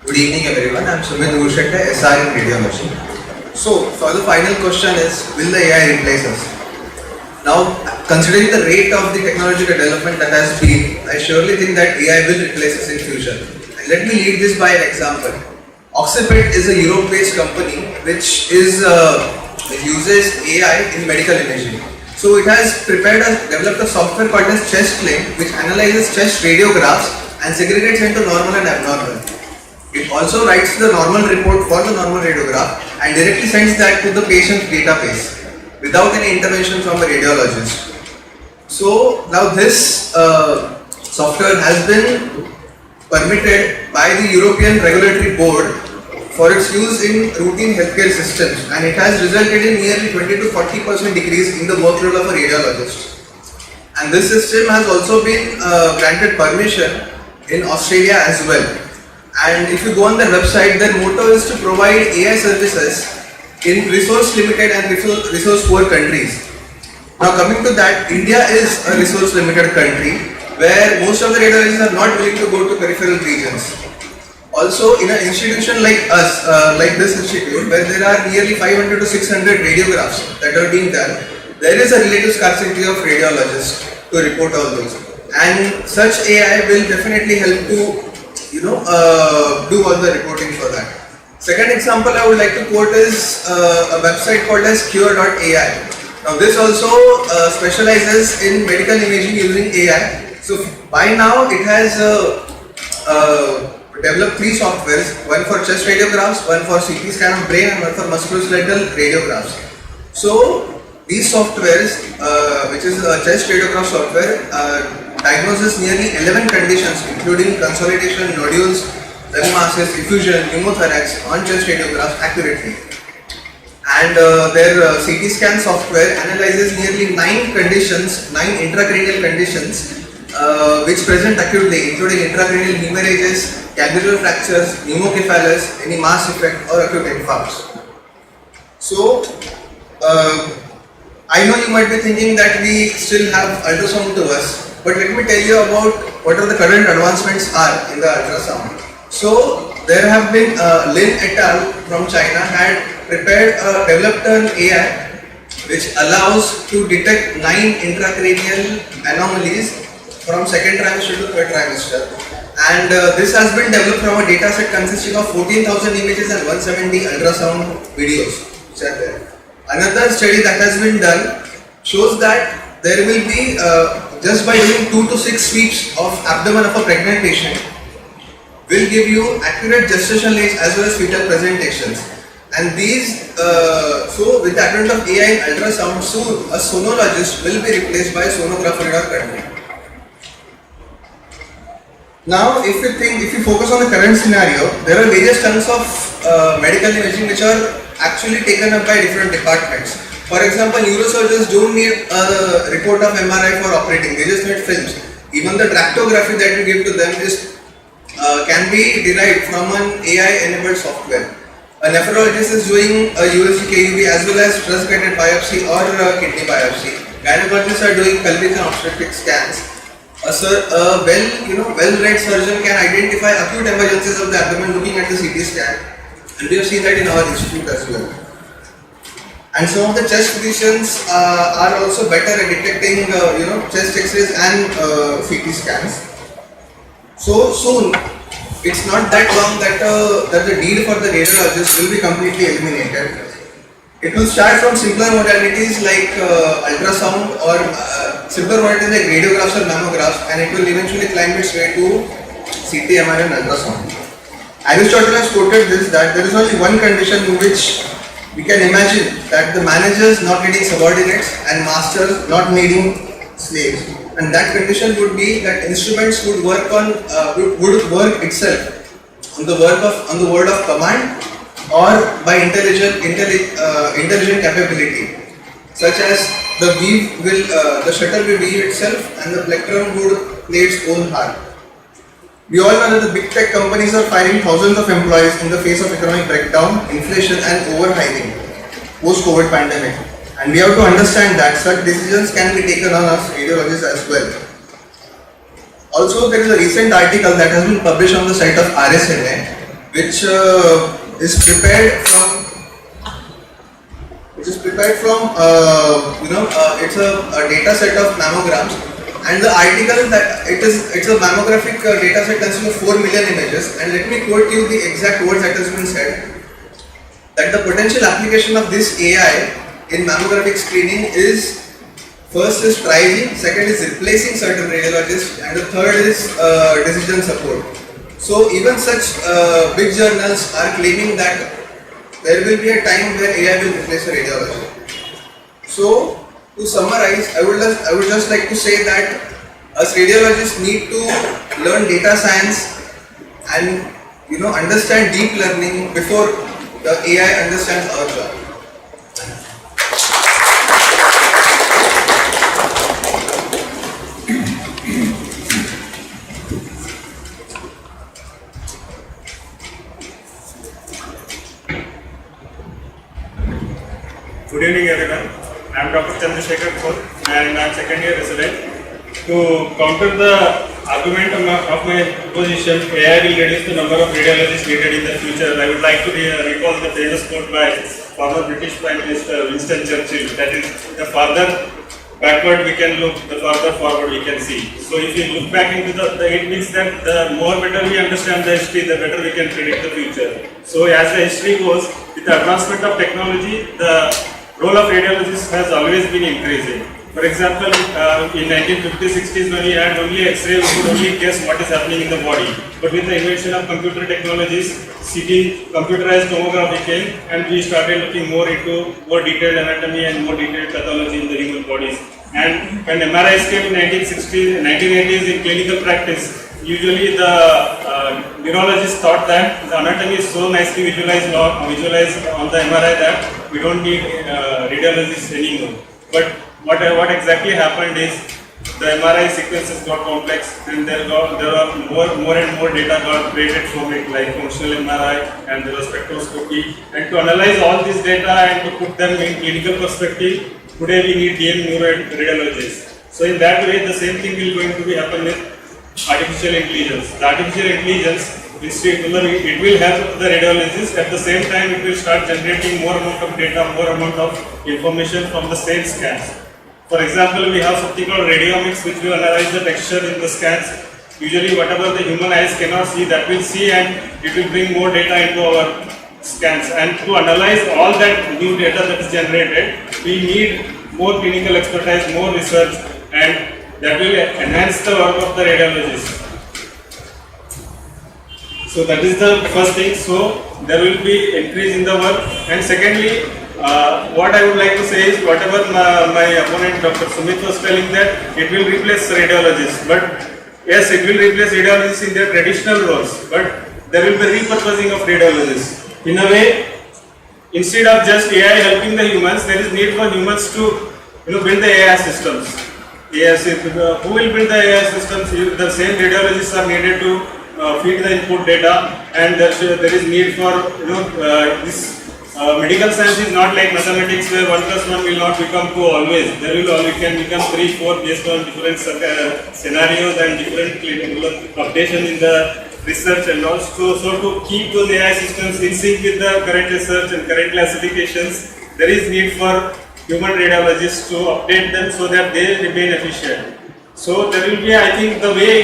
Good evening everyone, I am Sumit Urshatta, SR in Radiology. So, for the final question is, will the AI replace us? Now, considering the rate of the technological development that has been, I surely think that AI will replace us in future. And let me lead this by an example. Oxipet is a Europe-based company which uses AI in medical imaging. So it has developed a software called as ChestLink, which analyzes chest radiographs and segregates into normal and abnormal. It also writes the normal report for the normal radiograph and directly sends that to the patient's database without any intervention from a radiologist. So now this software has been permitted by the European Regulatory Board for its use in routine healthcare systems, and it has resulted in nearly 20 to 40% decrease in the workload of a radiologist. And this system has also been granted permission in Australia as well. And if you go on their website, their motto is to provide AI services in resource limited and resource poor countries. Now coming to that, India is a resource limited country where most of the radiologists are not willing to go to peripheral regions. Also, in an institution like us, like this institute, where there are nearly 500 to 600 radiographs that are being done, there is a relative scarcity of radiologists to report all those. And such AI will definitely help to do all the reporting for that. Second example I would like to quote is a website called as cure.ai. Now this also specializes in medical imaging using AI. So by now it has developed three softwares, one for chest radiographs, one for CT scan of brain, and one for musculoskeletal radiographs. So these softwares, which is a chest radiograph software, diagnoses nearly 11 conditions including consolidation, nodules, lung masses, effusion, pneumothorax on chest radiographs accurately. And their CT scan software analyzes nearly 9 intracranial conditions which present acutely, including intracranial hemorrhages, capsular fractures, pneumocephalus, any mass effect or acute infarcts. So, I know you might be thinking that we still have ultrasound to us, but let me tell you about what are the current advancements are in the ultrasound. So there have been Lin et al. From China had developed an AI which allows to detect 9 intracranial anomalies from second trimester to third trimester. And this has been developed from a data set consisting of 14,000 images and 170 ultrasound videos which are there. Another study that has been done shows that there will be, just by doing 2 to 6 sweeps of abdomen of a pregnant patient, will give you accurate gestational age as well as fetal presentations. And these, so with the advent of AI and ultrasound, soon a sonologist will be replaced by a sonographer in our country. Now, if you focus on the current scenario, there are various kinds of medical imaging which are actually taken up by different departments. For example, neurosurgeons don't need a report of MRI for operating, they just need films. Even the tractography that we give to them can be derived from an AI-enabled software. A nephrologist is doing a USG KUB as well as stress-guided biopsy or kidney biopsy. Gynecologists are doing pelvic and obstetric scans. A well-read surgeon can identify acute emergencies of the abdomen looking at the CT scan, and we have seen that in our institute as well. And some of the chest physicians are also better at detecting chest X-rays and CT scans. So soon, it's not that long that the need for the radiologist will be completely eliminated. It will start from simpler modalities like ultrasound or simpler modalities like radiographs or mammographs, and it will eventually climb its way to CT, MR and ultrasound. Aristotle has quoted this, that there is only one condition in which we can imagine that the managers not needing subordinates and masters not needing slaves. And that condition would be that instruments would work on would work itself on the word of command or by intelligent capability, such as the shutter will weave itself and the plectrum would play its own harp. We all know that the big tech companies are firing thousands of employees in the face of economic breakdown, inflation and overhiring post-COVID pandemic. And we have to understand that such decisions can be taken on us radiologists as well. Also, there is a recent article that has been published on the site of RSNA, which is prepared from it's a data set of mammograms, and the article that it's a mammographic data set consisting of 4 million images. And let me quote you the exact words that has been said, that the potential application of this AI in mammographic screening is, first is triaging, second is replacing certain radiologists, and the third is decision support. So even such big journals are claiming that there will be a time where AI will replace a radiologist. So to summarize, I would just like to say that us radiologists need to learn data science and understand deep learning before the AI understands our job. Good evening everyone. I am Dr. and I am second year resident. To counter the argument of my position, AI will reduce the number of radiologists needed in the future, I would like to recall the famous quote by former British Prime Minister Winston Churchill, that is, the farther backward we can look, the farther forward we can see. So if we look back into it means that the more better we understand the history, the better we can predict the future. So as the history goes, with the advancement of technology, the role of radiologists has always been increasing. For example, in 1950s, 60s, when we had only X-ray, we could only guess what is happening in the body. But with the invention of computer technologies, CT, computerized tomography came, and we started looking more into more detailed anatomy and more detailed pathology in the human bodies. And when MRIs came in 1980s in clinical practice, usually the neurologists thought that the anatomy is so nicely visualized on the MRI that we don't need radiologists anymore. But what exactly happened is the MRI sequences got complex, and there are more and more data got created from it, like functional MRI, and there was spectroscopy. And to analyze all this data and to put them in clinical perspective, today we need KEM radiologists. So in that way, the same thing will going to be happen with artificial intelligence. The artificial intelligence, it will help the radiologist. At the same time, it will start generating more amount of data, more amount of information from the same scans. For example, we have something called radiomics, which will analyze the texture in the scans. Usually whatever the human eyes cannot see, that will see, and it will bring more data into our scans. And to analyze all that new data that is generated, we need more clinical expertise, more research, and that will enhance the work of the radiologist. So that is the first thing. So there will be increase in the work. And secondly, what I would like to say is, whatever my opponent Dr. Sumit was telling, that it will replace radiologists. But yes, it will replace radiologists in their traditional roles. But there will be repurposing of radiologists. In a way, instead of just AI helping the humans, there is need for humans to build the AI systems. Yes, who will build the AI systems? The same radiologists are needed to feed the input data, and there is need for this. Medical science is not like mathematics, where 1 + 1 will not become 2 always. It can become 3, 4 based on different scenarios and different updation in the research and also. So to keep those AI systems in sync with the current research and current classifications, there is need for human radiologists to update them so that they remain efficient. So there will be, I think, the way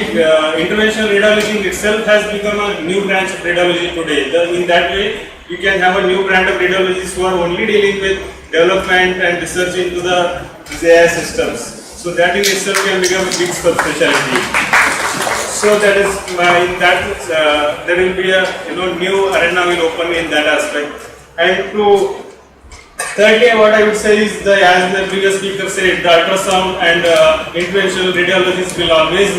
interventional radiology in itself has become a new branch of radiology today. In that way, you can have a new brand of radiologists who are only dealing with development and research into the AI systems. So that in itself can become a big subspecialty. So that is in that there will be a new arena will open in that aspect. And to Thirdly, what I would say is, as the previous speaker said, the ultrasound and interventional radiologists will always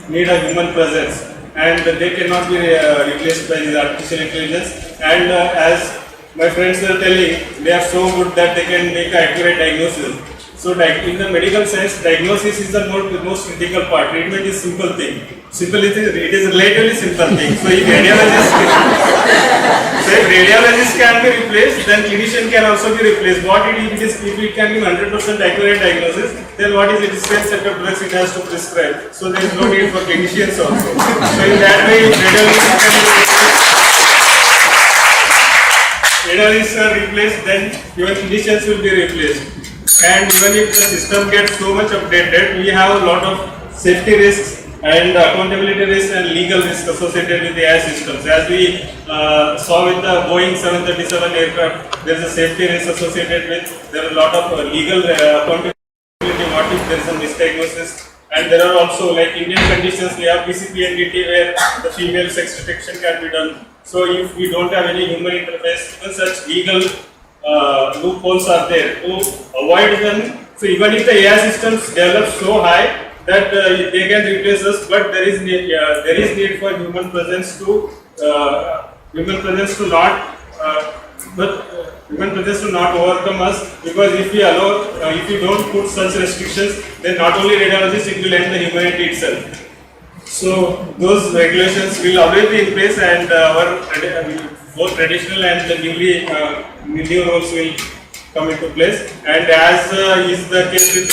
need a human presence, and they cannot be replaced by the artificial intelligence. And as my friends are telling, they are so good that they can make accurate diagnosis. So in the medical sense, diagnosis is the most critical part. Treatment is simple thing. It is relatively simple thing. So if radiologist can be replaced, then clinician can also be replaced. If it can be 100% accurate diagnosis, then what is the same set of drugs it has to prescribe? So there is no need for clinicians also. So in that way, radiologists are replaced, then even clinicians will be replaced. And even if the system gets so much updated, we have a lot of safety risks and accountability risks and legal risks associated with the AI systems. As we saw with the Boeing 737 aircraft, there is a safety risk associated with, there are a lot of legal accountability. What if there is a misdiagnosis? And there are also, like Indian conditions, we have PCP&DT where the female sex detection can be done. So if we don't have any human interface, even such legal loopholes are there to avoid them. So even if the AI systems develop so high that they can replace us, but there is need for human presence to not overcome us, because if we don't put such restrictions, then not only radiologists, it will end the humanity itself. So those regulations will always be in place, and our both traditional and the new roles will come into place. And as is the case with,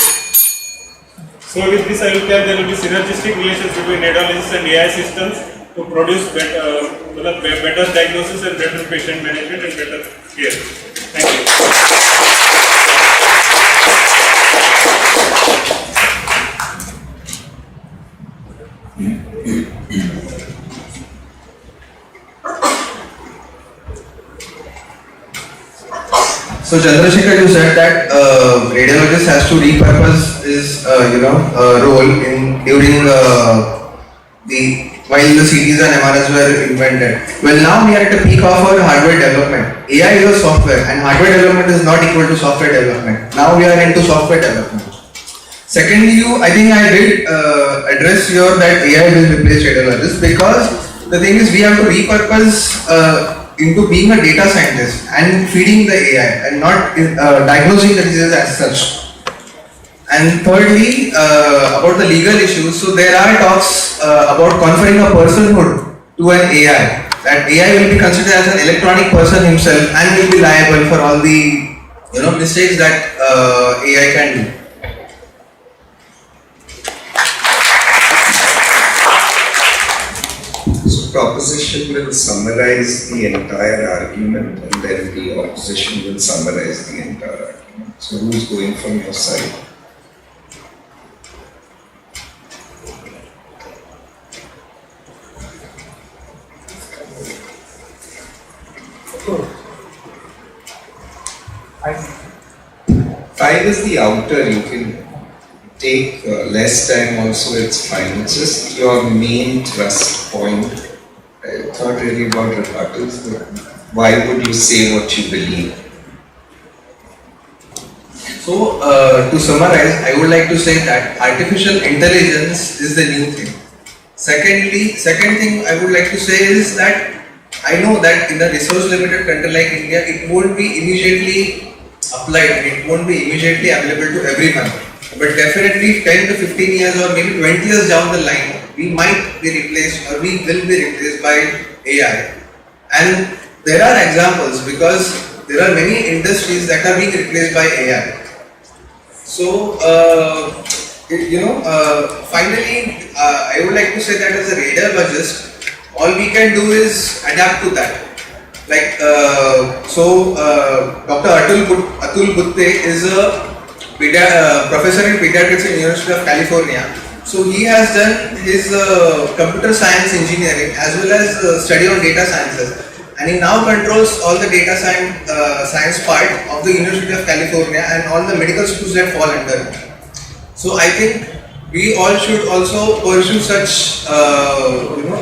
so with this I will tell there will be synergistic relations between radiologists and AI systems to produce better diagnosis and better patient management and better care. Thank you. So Chandrasekhar, you said that radiologist has to repurpose his role during while the CTs and MRIs were invented. Well, now we are at the peak of our hardware development. AI is a software, and hardware development is not equal to software development. Now we are into software development. Secondly, I think I did address that AI will replace radiologists, because the thing is we have to repurpose into being a data scientist and feeding the AI and not diagnosing the disease as such. And thirdly, about the legal issues, so there are talks about conferring a personhood to an AI. That AI will be considered as an electronic person himself and will be liable for all the mistakes that AI can do. Proposition will summarize the entire argument, and then the opposition will summarize the entire argument. So who's going from your side? Five is the outer, you can take less time also, it's fine. It's just your main thrust point. I thought really about rebuttals, but why would you say what you believe? So, to summarize, I would like to say that artificial intelligence is the new thing. Second thing I would like to say is that I know that in a resource limited country like India, it won't be immediately applied and it won't be immediately available to everyone. But definitely 10 to 15 years or maybe 20 years down the line, we might be replaced or we will be replaced by AI. And there are examples, because there are many industries that are being replaced by AI. So, finally, I would like to say that as a radiologist, all we can do is adapt to that. Like, Dr. Atul Gutte is a professor in pediatrics at University of California. So he has done his computer science engineering as well as study on data sciences, and he now controls all the data science part of the University of California and all the medical schools that fall under it. So I think we all should also pursue such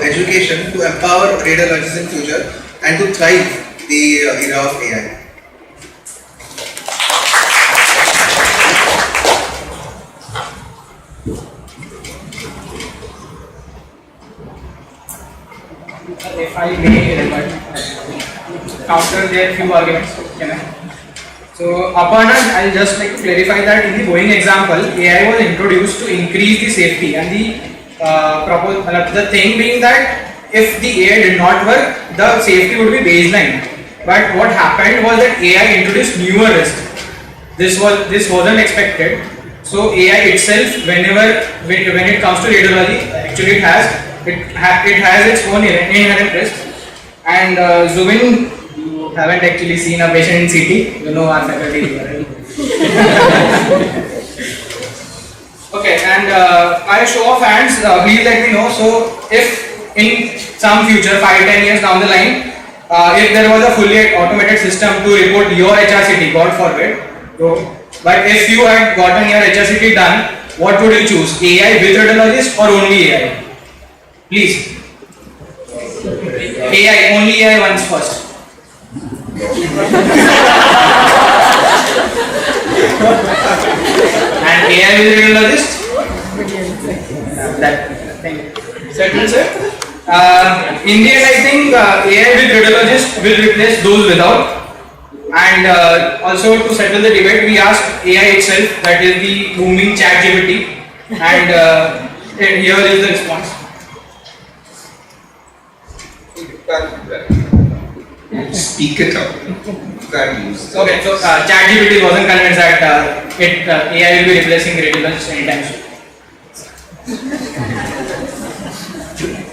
education to empower radiologists in future and to thrive the era of AI. if I may counter their few arguments, can I? So, Aparna, I'll just like to clarify that in the Boeing example, AI was introduced to increase the safety, and the thing being that if the AI did not work, the safety would be baseline. But what happened was that AI introduced newer risks. This wasn't expected. So AI itself, when it comes to radiology, actually it has its own inherent risks. And Zubin, you haven't actually seen a patient in CT. You know our faculty here, right? Okay, and by a show of hands, please let me know. So if in some future, 5-10 years down the line, if there was a fully automated system to report your HRCT, God forbid, but if you had gotten your HRCT done, what would you choose? AI with radiologist or only AI? Please. AI, only AI once first. And AI with radiologist? Thank you. Settled, sir? In the end, I think AI with radiologist will replace those without. And also to settle the debate, we asked AI itself, that is the booming ChatGPT, and here is the response. Speak it up. You can't use it. Okay, so ChatGPT wasn't convinced that AI will be replacing radiologists anytime soon.